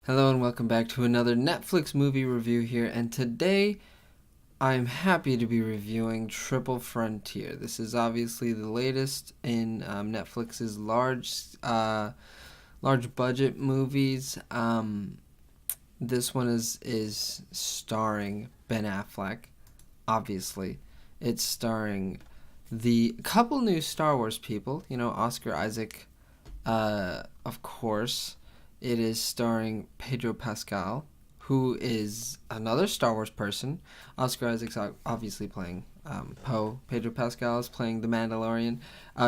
Hello and welcome back to another Netflix movie review here, and today I'm happy to be reviewing Triple Frontier. This is obviously the latest in Netflix's large budget movies. This one is starring Ben Affleck. Obviously, it's starring the couple new Star Wars people. Oscar Isaac, of course. It is starring Pedro Pascal, who is another Star Wars person. Oscar Isaac's obviously playing Poe. Pedro Pascal is playing the Mandalorian.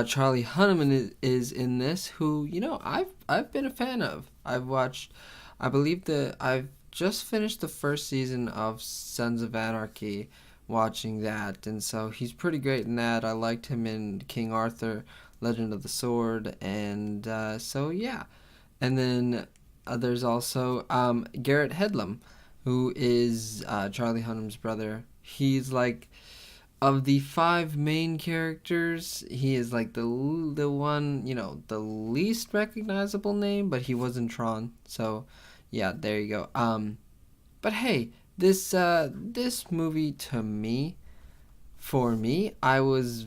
Charlie Hunnam is in this, who I've been a fan of. I've just finished the first season of Sons of Anarchy, watching that, and so he's pretty great in that. I liked him in King Arthur, Legend of the Sword, and so yeah. And then there's also Garrett Hedlund, who is Charlie Hunnam's brother. He's like, of the five main characters, he is like the one, the least recognizable name, but he was in Tron. So, yeah, there you go. But hey, this movie to me, for me, I was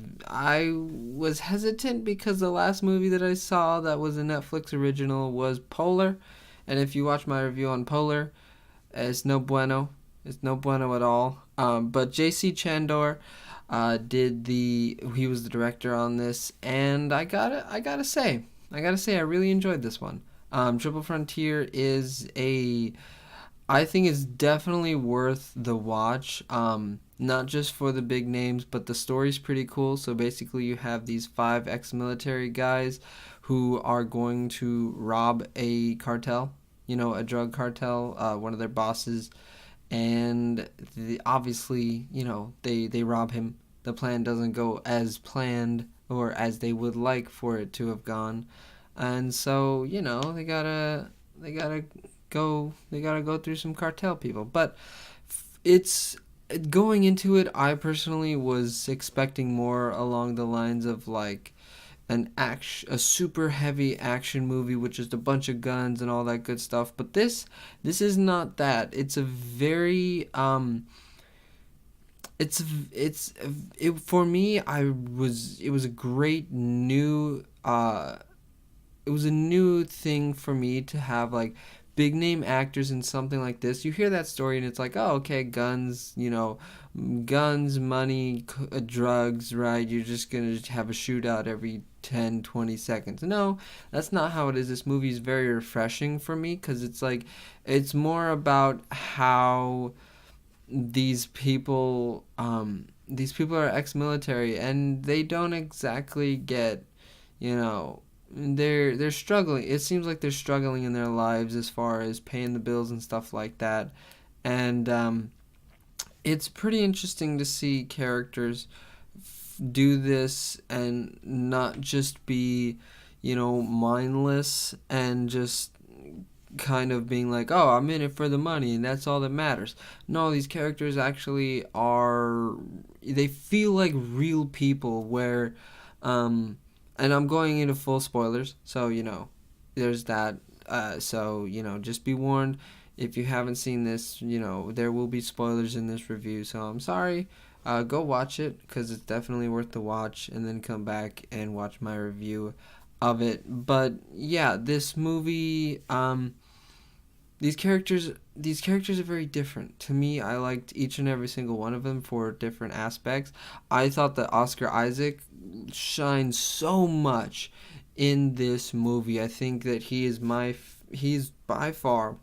hesitant because the last movie that I saw that was a Netflix original was Polar, and if you watch my review on Polar, it's no bueno. It's no bueno at all. But J.C. Chandor he was the director on this, and I gotta say, I really enjoyed this one. Triple Frontier I think it's definitely worth the watch. Not just for the big names, but the story's pretty cool. So basically, you have these five ex-military guys who are going to rob a cartel, a drug cartel, one of their bosses, and obviously, they rob him. The plan doesn't go as planned or as they would like for it to have gone, and so they gotta go through some cartel people. But it's going into it, I personally was expecting more along the lines of like a super heavy action movie with just a bunch of guns and all that good stuff. But this is not that. It's a very for me. It was a great new it was a new thing for me to have like big name actors in something like this. You hear that story and it's like, oh, okay, guns, guns, money, drugs, right? You're just going to have a shootout every 10, 20 seconds. No, that's not how it is. This movie is very refreshing for me because it's like, it's more about how these people are ex-military and they don't exactly get, you know, they're struggling. It seems like they're struggling in their lives as far as paying the bills and stuff like that. And it's pretty interesting to see characters do this and not just be, mindless and just kind of being like, oh, I'm in it for the money and that's all that matters. No, these characters actually they feel like real people where, and I'm going into full spoilers, so, there's that. So, just be warned if you haven't seen this, there will be spoilers in this review, so I'm sorry. Go watch it because it's definitely worth the watch, and then come back and watch my review of it. But yeah, this movie, these characters are very different. To me, I liked each and every single one of them for different aspects. I thought that Oscar Isaac shines so much in this movie. I think that he's by far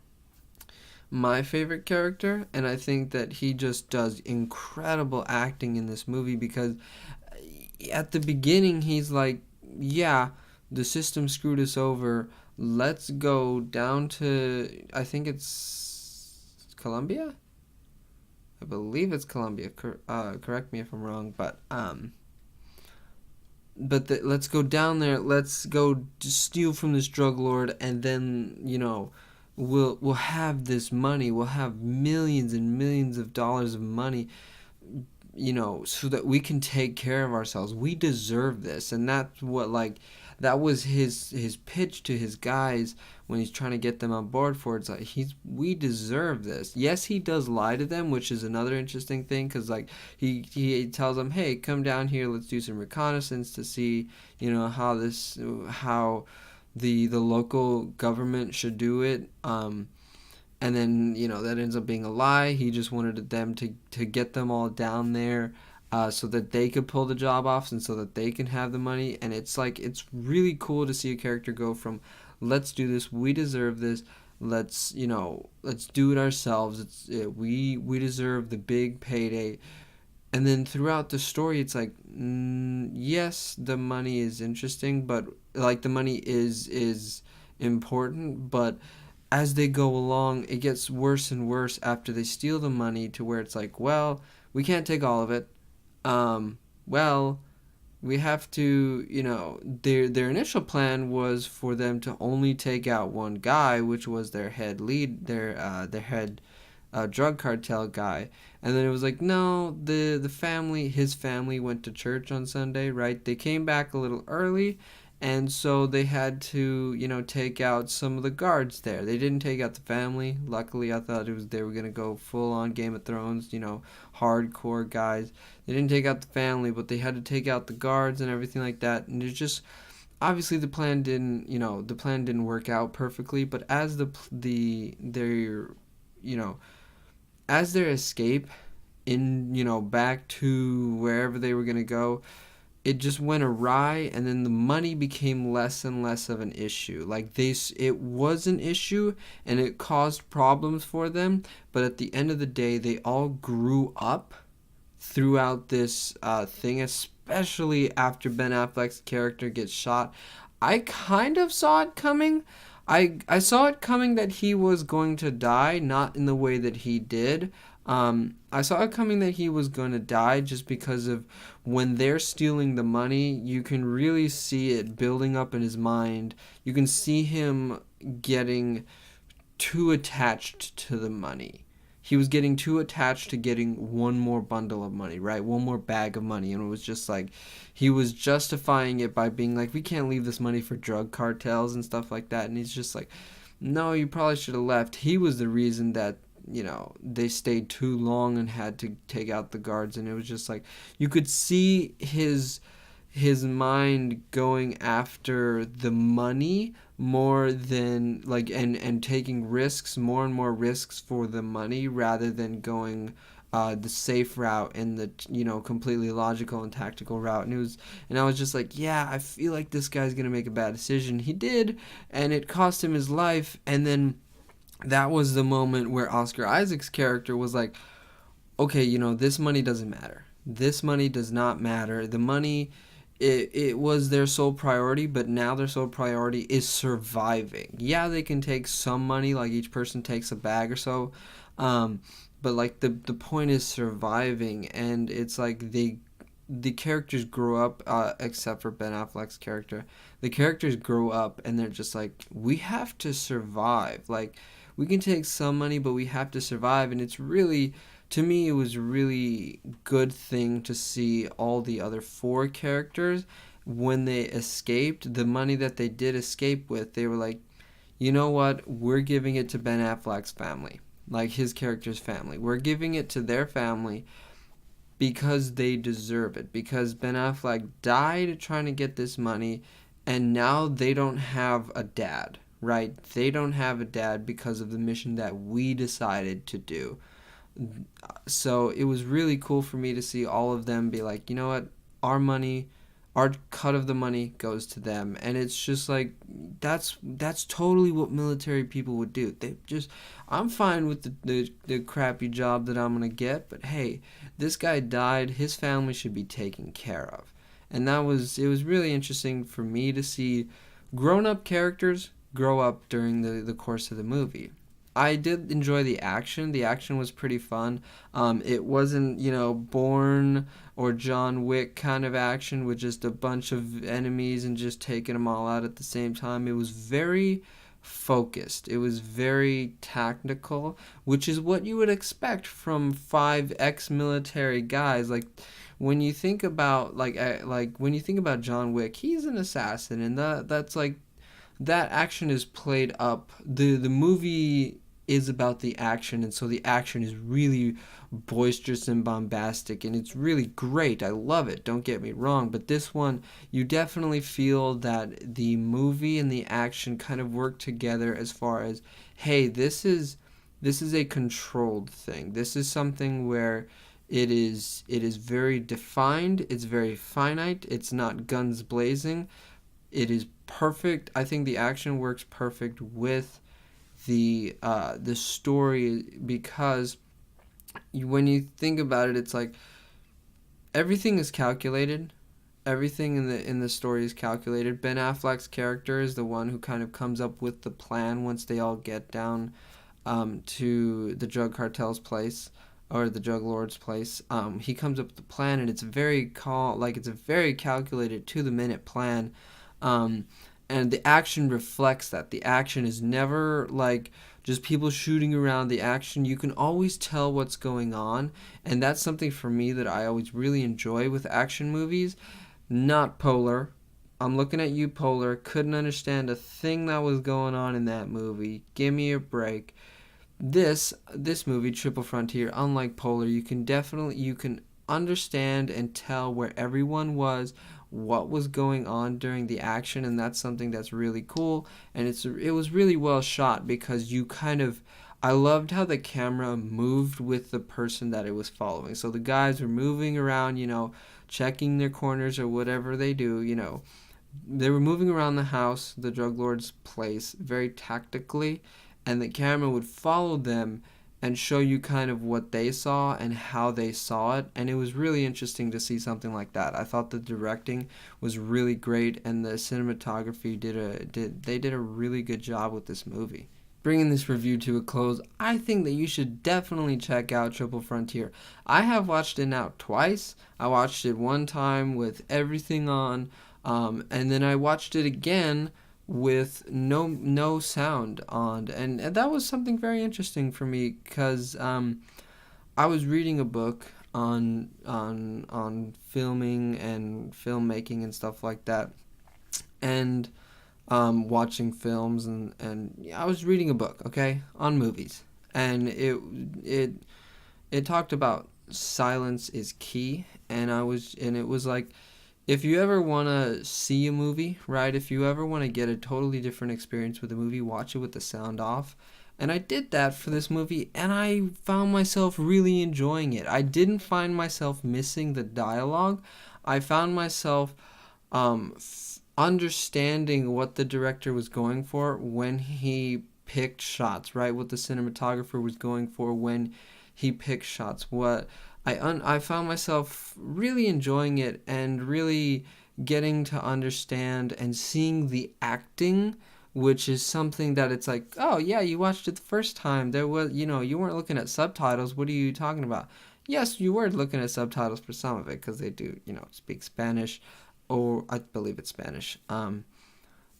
my favorite character, and I think that he just does incredible acting in this movie because at the beginning he's like, yeah, the system screwed us over. Let's go down to, I think it's Colombia. I believe it's Colombia. Correct me if I'm wrong, let's go down there. Let's go steal from this drug lord, and then we'll have this money. We'll have millions and millions of dollars of money, so that we can take care of ourselves. We deserve this, and that's what, like, that was his pitch to his guys when he's trying to get them on board for it. It's like we deserve this. Yes, he does lie to them, which is another interesting thing, because like he tells them, hey, come down here, let's do some reconnaissance to see, how the local government should do it. And then, that ends up being a lie. He just wanted them to get them all down there, so that they could pull the job off and so that they can have the money. And it's like, it's really cool to see a character go from, let's do this, we deserve this, let's do it ourselves, we deserve the big payday. And then throughout the story, it's like, yes, the money is interesting, but like the money is important, but as they go along, it gets worse and worse after they steal the money, to where it's like, well, we can't take all of it. Well, we have to, their initial plan was for them to only take out one guy, which was their head lead, their head drug cartel guy. And then it was like, no, his family went to church on Sunday, right? They came back a little early, and so they had to, take out some of the guards there. They didn't take out the family. Luckily, I thought they were gonna go full on Game of Thrones, hardcore guys. They didn't take out the family, but they had to take out the guards and everything like that. And it's just, obviously the plan didn't work out perfectly. But as as their escape back to wherever they were gonna go, it just went awry, and then the money became less and less of an issue. Like, it was an issue, and it caused problems for them, but at the end of the day, they all grew up throughout this thing, especially after Ben Affleck's character gets shot. I kind of saw it coming. I saw it coming that he was going to die, not in the way that he did. I saw it coming that he was going to die, just because of when they're stealing the money, you can really see it building up in his mind. You can see him getting too attached to the money. He was getting too attached to getting one more bundle of money, right? One more bag of money. And it was just like, he was justifying it by being like, we can't leave this money for drug cartels and stuff like that. And he's just like, no, you probably should have left. He was the reason that, they stayed too long and had to take out the guards. And it was just like, you could see his mind going after the money more than like, and taking risks, more and more risks for the money, rather than going the safe route and the completely logical and tactical route. And I was just like, yeah, I feel like this guy's gonna make a bad decision. He did, and it cost him his life. And then that was the moment where Oscar Isaac's character was like, okay, this money doesn't matter. This money does not matter. The money, it was their sole priority, but now their sole priority is surviving. Yeah, they can take some money, like each person takes a bag or so, but like the point is surviving. And it's like the characters grow up, except for Ben Affleck's character. The characters grow up and they're just like, we have to survive. Like, we can take some money, but we have to survive. And it's really, to me, it was a really good thing to see all the other four characters, when they escaped, the money that they did escape with, they were like, you know what, we're giving it to Ben Affleck's family, like his character's family. We're giving it to their family because they deserve it, because Ben Affleck died trying to get this money, and now they don't have a dad, right? They don't have a dad because of the mission that we decided to do. So it was really cool for me to see all of them be like, you know what, our money, our cut of the money goes to them. And it's just like, that's totally what military people would do. They just, I'm fine with the crappy job that I'm going to get, but hey, this guy died, his family should be taken care of. And it was really interesting for me to see grown-up characters grow up during the course of the movie. I did enjoy the action. The action was pretty fun. It wasn't, Bourne or John Wick kind of action with just a bunch of enemies and just taking them all out at the same time. It was very focused. It was very tactical, which is what you would expect from 5 ex-military guys. Like, when you think about when you think about John Wick, he's an assassin, and that's like that action is played up. The movie is about the action, and so the action is really boisterous and bombastic, and it's really great. I love it, don't get me wrong, but this one, you definitely feel that the movie and the action kind of work together as far as, hey, this is a controlled thing. This is something where it is very defined, it's very finite, it's not guns blazing. It is perfect. I think the action works perfect with the story, because when you think about it, it's like everything is calculated. Everything in the story is calculated. Ben Affleck's character is the one who kind of comes up with the plan once they all get down to the drug cartel's place, or the drug lord's place. He comes up with the plan, and it's it's a very calculated to the minute plan. Um, and the action reflects that. The action is never like just people shooting around. The action, you can always tell what's going on, and that's something for me that I always really enjoy with action movies. Not Polar. I'm looking at you, Polar. Couldn't understand a thing that was going on in that movie. Give me a break. This movie, Triple Frontier, unlike Polar, you can understand and tell where everyone was, what was going on during the action, and that's something that's really cool. And it was really well shot, because I loved how the camera moved with the person that it was following. So the guys were moving around, checking their corners or whatever they do, They were moving around the house, the drug lord's place, very tactically, and the camera would follow them and show you kind of what they saw and how they saw it. And it was really interesting to see something like that. I thought the directing was really great, and the cinematography did a really good job with this movie. Bringing this review to a close, I think that you should definitely check out Triple Frontier. I have watched it now twice. I watched it one time with everything on, and then I watched it again with no sound on, and that was something very interesting for me, because I was reading a book on filming and filmmaking and stuff like that, and watching films, and I was reading a book, okay, on movies, and it talked about silence is key, and it was like, if you ever want to see a movie, right, if you ever want to get a totally different experience with a movie, watch it with the sound off. And I did that for this movie, and I found myself really enjoying it. I didn't find myself missing the dialogue. I found myself understanding what the director was going for when he picked shots, right? What the cinematographer was going for when he picked shots. I found myself really enjoying it, and really getting to understand and seeing the acting, which is something that it's like, oh yeah, you watched it the first time. There was, you weren't looking at subtitles. What are you talking about? Yes, you were looking at subtitles for some of it, because they do, speak Spanish, or I believe it's Spanish.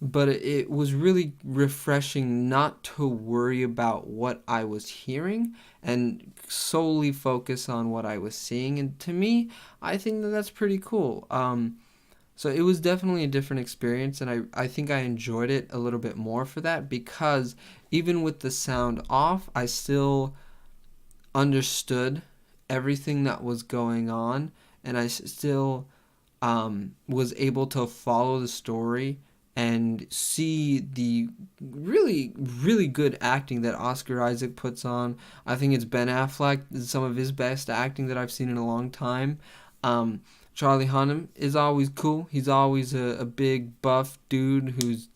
But it was really refreshing not to worry about what I was hearing, and solely focus on what I was seeing. And to me, I think that that's pretty cool. So it was definitely a different experience, and I think I enjoyed it a little bit more for that, because even with the sound off, I still understood everything that was going on, and I still was able to follow the story and see the really, really good acting that Oscar Isaac puts on. I think it's Ben Affleck, some of his best acting that I've seen in a long time. Charlie Hunnam is always cool. He's always a big, buff dude who's,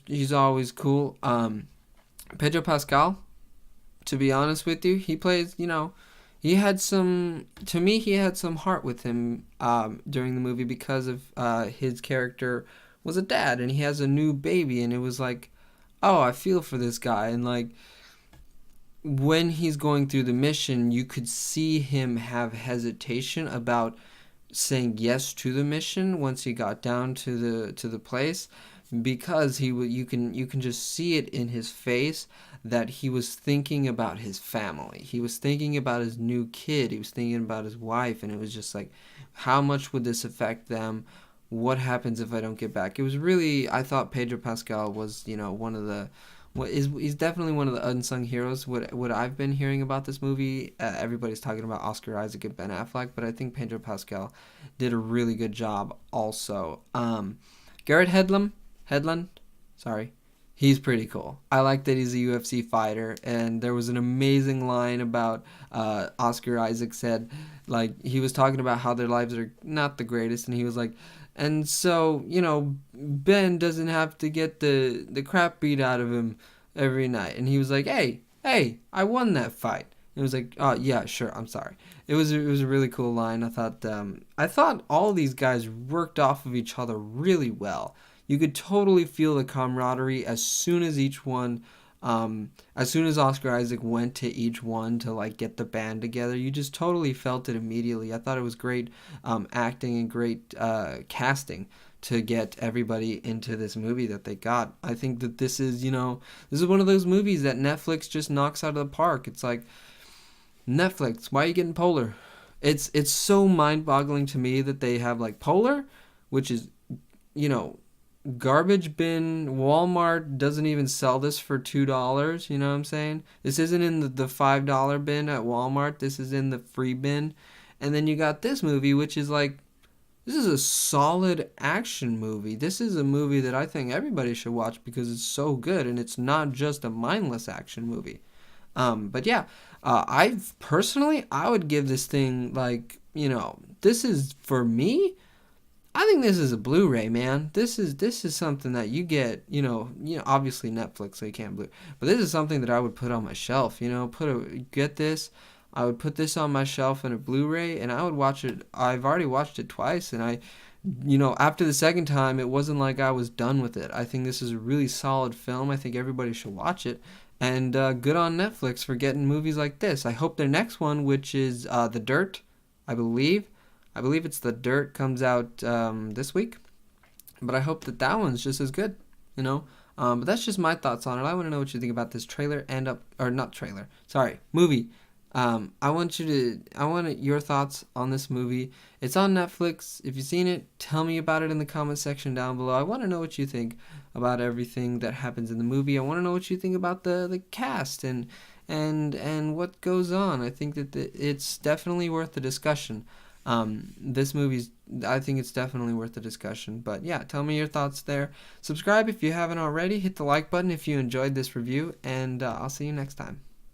he's always cool. Pedro Pascal, to be honest with you, he plays, he had some heart with him during the movie, because of his character was a dad, and he has a new baby, and it was like, oh, I feel for this guy. And like, when he's going through the mission, you could see him have hesitation about saying yes to the mission once he got down to the place, because you can just see it in his face that he was thinking about his family. He was thinking about his new kid. He was thinking about his wife, and it was just like, how much would this affect them? What happens if I don't get back? It was really, I thought Pedro Pascal was, one of the, he's definitely one of the unsung heroes. What I've been hearing about this movie, everybody's talking about Oscar Isaac and Ben Affleck, but I think Pedro Pascal did a really good job also. Garrett Hedlund, sorry. He's pretty cool. I like that he's a UFC fighter, and there was an amazing line about Oscar Isaac said, like, he was talking about how their lives are not the greatest, and he was like, and so, Ben doesn't have to get the crap beat out of him every night. And he was like, hey, I won that fight. It was like, oh yeah, sure, I'm sorry. It was a really cool line. I thought all these guys worked off of each other really well. You could totally feel the camaraderie as soon as each one, as soon as Oscar Isaac went to each one to like get the band together. You just totally felt it immediately. I thought it was great acting and great casting to get everybody into this movie that they got. I think that this is one of those movies that Netflix just knocks out of the park. It's like, Netflix, why are you getting Polar? It's so mind-boggling to me that they have like Polar, which is, you know, garbage bin. Walmart doesn't even sell this for $2. You know what I'm saying? This isn't in the $5 bin at Walmart. This is in the free bin. And then you got this movie, which is like, this is a solid action movie. This is a movie that I think everybody should watch because it's so good, and it's not just a mindless action movie. But yeah, I would give this thing like, this is for me. I think this is a Blu-ray, man. This is something that you get, obviously Netflix, so you can't but this is something that I would put on my shelf. Get this. I would put this on my shelf in a Blu-ray, and I would watch it. I've already watched it twice, and after the second time, it wasn't like I was done with it. I think this is a really solid film. I think everybody should watch it. And good on Netflix for getting movies like this. I hope their next one, which is The Dirt, I believe it's The Dirt, comes out this week. But I hope that one's just as good, But that's just my thoughts on it. I want to know what you think about this movie. I want your thoughts on this movie. It's on Netflix. If you've seen it, tell me about it in the comment section down below. I want to know what you think about everything that happens in the movie. I want to know what you think about the cast and what goes on. I think that it's definitely worth the discussion. I think it's definitely worth the discussion. But yeah, tell me your thoughts there. Subscribe if you haven't already. Hit the like button if you enjoyed this review, and I'll see you next time.